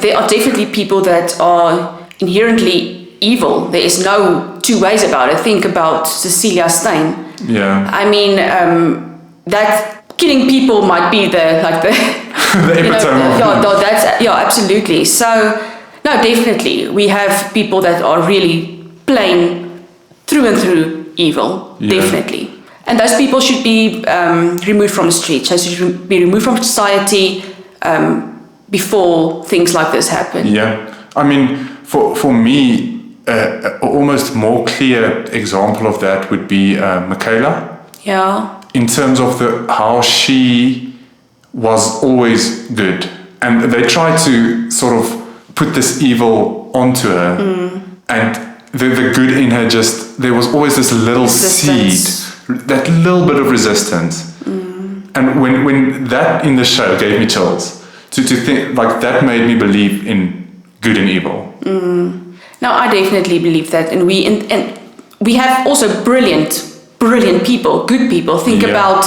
there are definitely people that are inherently evil. There is no two ways about it. Think about Cecilia Steyn. Yeah. I mean, that killing people might be the the epitome of absolutely. So, no, definitely. We have people that are really plain, through and through evil. Yeah. Definitely. And those people should be removed from the streets. They should be removed from society before things like this happen. Yeah. I mean, for me, almost more clear example of that would be Michaela. Yeah. In terms of how she was always good. And they tried to sort of put this evil onto her. And the good in her there was always this little seed, that little bit of resistance. And when that in the show gave me chills, to think, like, that made me believe in good and evil. No, I definitely believe that. And we have also brilliant people, good people. Think about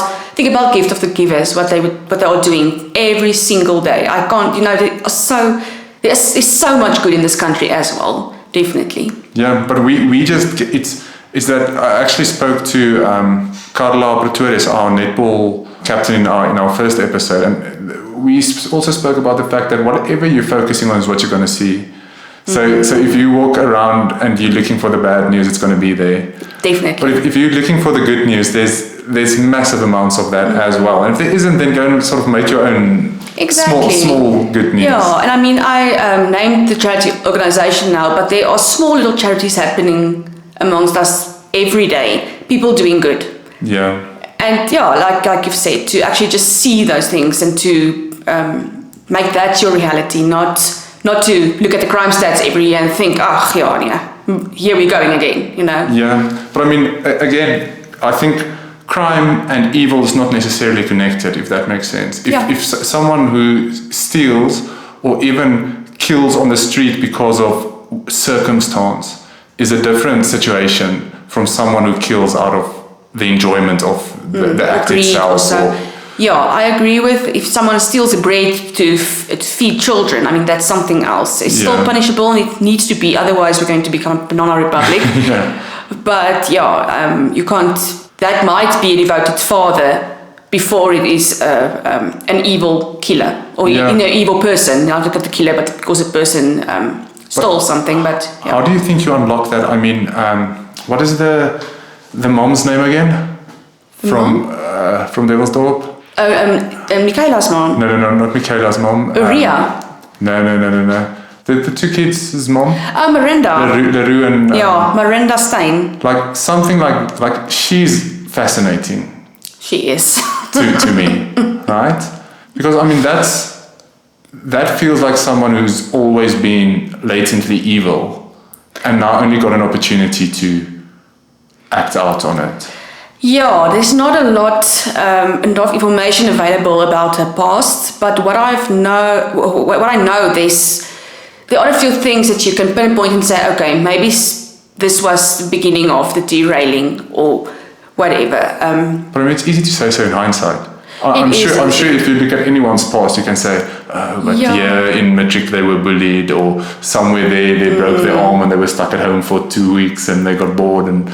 Gift of the Givers, what they are doing every single day. I can't, there's so much good in this country as well, definitely. Yeah, but we just, it's that I actually spoke to Carla Pretorius, our netball captain in our first episode, and we also spoke about the fact that whatever you're focusing on is what you're going to see. So if you walk around and you're looking for the bad news, it's going to be there. Definitely. But if you're looking for the good news, there's massive amounts of that as well. And if there isn't, then go and sort of make your own small good news. Yeah, and I mean, I named the charity organization now, but there are small little charities happening amongst us every day. People doing good. Yeah. And like you've said, to actually just see those things and to make that your reality, not to look at the crime stats every year and think, here we're going again, Yeah, but I mean, again, I think crime and evil is not necessarily connected, if that makes sense. If someone who steals or even kills on the street because of circumstance is a different situation from someone who kills out of the enjoyment of the act itself. I agree with, if someone steals a bread to feed children, I mean, that's something else. It's still punishable and it needs to be, otherwise we're going to become a banana republic. But you can't, that might be a devoted father before it is an evil killer or an evil person. Not look at the killer, but because a person stole something. But how do you think you unlock that? I mean, what is the mom's name again? From Devilsdorp? Michaela's mom. No, not Michaela's mom. Ria. No. The two kids' mom. Oh, Miranda. LaRue and... Miranda Steyn. Like something like she's fascinating. She is. to me, right? Because I mean that feels like someone who's always been latently evil and now only got an opportunity to act out on it. Yeah, there's not a lot enough information available about her past, but what I know, there are a few things that you can pinpoint and say, okay, maybe this was the beginning of the derailing or whatever. But I mean, it's easy to say so in hindsight. I'm sure if you look at anyone's past, you can say, in matric they were bullied, or somewhere they broke their arm and they were stuck at home for 2 weeks and they got bored, and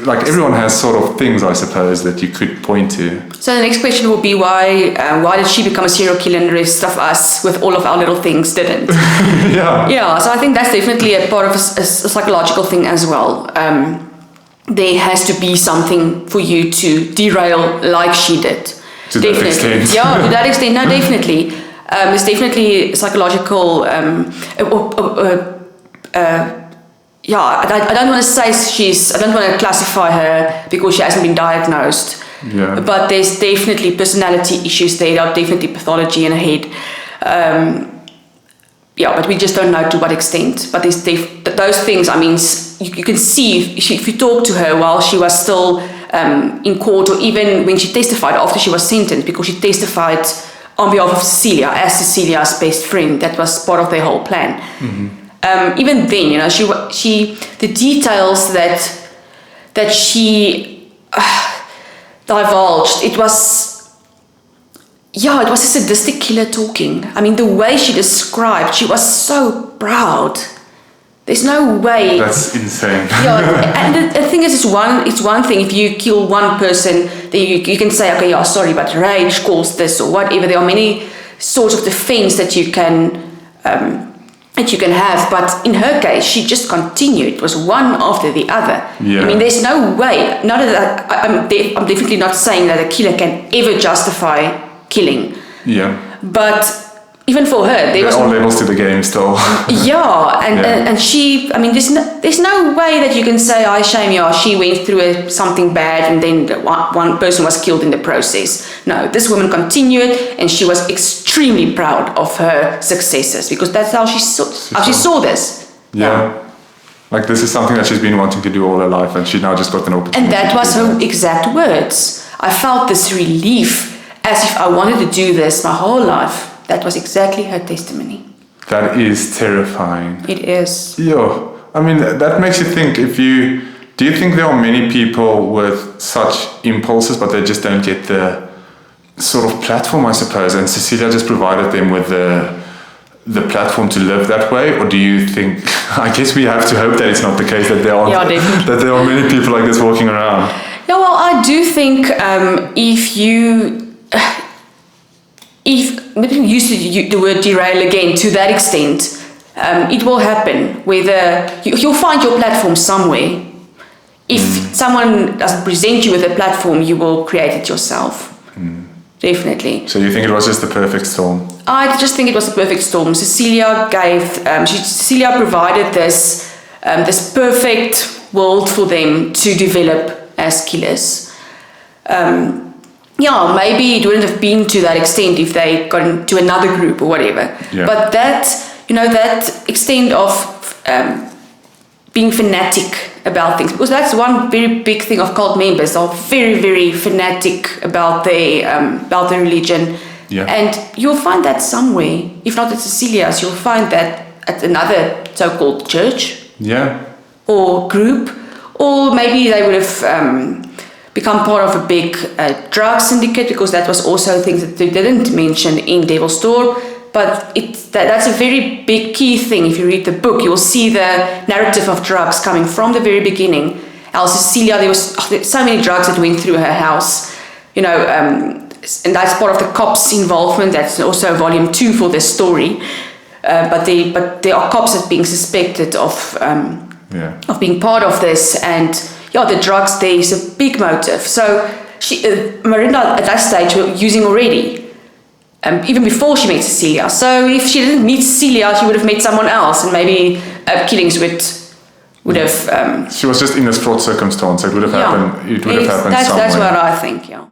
like everyone has sort of things, I suppose, that you could point to. So the next question will be why did she become a serial killer and the rest of us with all of our little things didn't? Yeah, so I think that's definitely a part of a psychological thing as well. There has to be something for you to derail like she did. To that extent. Yeah, to that extent. No, definitely. It's definitely psychological. I don't want to say I don't want to classify her because she hasn't been diagnosed. Yeah. But there's definitely personality issues there. There are definitely pathology in her head. But we just don't know to what extent. But there's those things, I mean, you can see if you talk to her while she was still in court, or even when she testified after she was sentenced, because she testified on behalf of Cecilia as Cecilia's best friend. That was part of their whole plan. Mm-hmm. Even then, she the details that she divulged, it was Yeah, it was a sadistic killer talking. I mean, the way she described, she was so proud. There's no way. That's insane. Yeah, and the thing is, it's one thing if you kill one person, then you can say, okay, yeah, sorry, but rage caused this or whatever. There are many sorts of defense that you can have, but in her case, she just continued. It was one after the other. Yeah. I mean, there's no way. Not that I'm definitely not saying that a killer can ever justify killing. Yeah. But even for her, there was all levels to the game still. Yeah, and she, I mean, there's no way that you can say, I shame you, she went through something bad and then one person was killed in the process. No, this woman continued, and she was extremely proud of her successes, because that's how she saw this. Yeah. Like, this is something that she's been wanting to do all her life, and she now just got an opportunity. And that was her exact words. I felt this relief, as if I wanted to do this my whole life. That was exactly her testimony. That is terrifying. It is. Yeah. I mean, that makes you think, do you think there are many people with such impulses, but they just don't get the sort of platform, I suppose, and Cecilia just provided them with the platform to live that way? Or do you think, I guess we have to hope that it's not the case, that there are many people like this walking around? Yeah, well, I do think if maybe use the word derail again to that extent, it will happen. Whether you'll find your platform somewhere. If someone doesn't present you with a platform, you will create it yourself. Definitely. So you think it was just the perfect storm? I just think it was the perfect storm. Cecilia provided this perfect world for them to develop as killers. Yeah, maybe it wouldn't have been to that extent if they got into another group or whatever. Yeah. But that extent of being fanatic about things, because that's one very big thing of cult members. They're very, very fanatic about their religion. Yeah. And you'll find that somewhere. If not at Cecilia's, you'll find that at another so-called church. Yeah. Or group. Or maybe they would have become part of a big drug syndicate, because that was also things that they didn't mention in Devilsdorp. But that's a very big key thing. If you read the book, you'll see the narrative of drugs coming from the very beginning. Cecilia, there was so many drugs that went through her house, and that's part of the cops' involvement. That's also volume 2 for this story. But there are cops that being suspected of being part of this, and the drugs, there is a big motive. So Marinda at that stage were using already, even before she met Cecilia. So if she didn't meet Cecilia, she would have met someone else, and maybe killings would have. She was just in this fraught circumstance. It would have happened. It would have happened somewhere. That's what I think. Yeah.